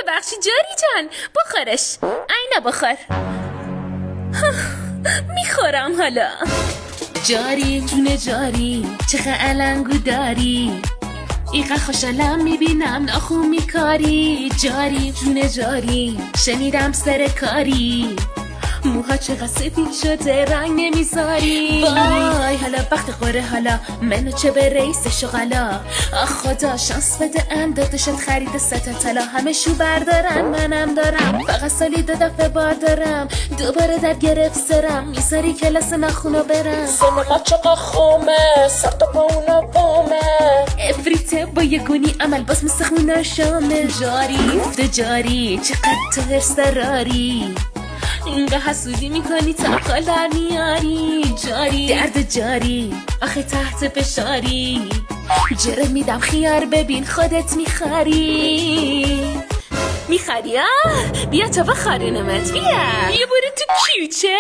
ببخشی جاری جان، بخورش. اینا بخور. میخورم حالا. جاری جون جاری، چقدر علنگو داری، ایقدر خوشحالم میبینم ناخون میکاری. جاری جون جاری، شنیدم سر کاری، موها چقدر سفید شده رنگ نمیذاری. وای حالا وقت خوره، حالا منو چه به رئیس شغلا. آخ خدا شانس بده داداشت خرید 3 تا طلا. همه شو بردارن منم دارم، فقط سالی 2 دفعه بار دارم. دوباره در گرفت سرم، میذاری کلاس نخونو برم. سن ما چقدر خومه، سر تا پا اونا بامه. افریته با یه گونی عمل باز مثل خونه شامه. جاری افته جاری، چقدر تو هرس دراری، اینقدر حسودی میکنی تا خال در میاری. جاری درد جاری، آخه تحت فشاری، جره میدم خیار ببین خودت میخری. میخری بیا تا بخارونمت. بیا برو تو کوچه.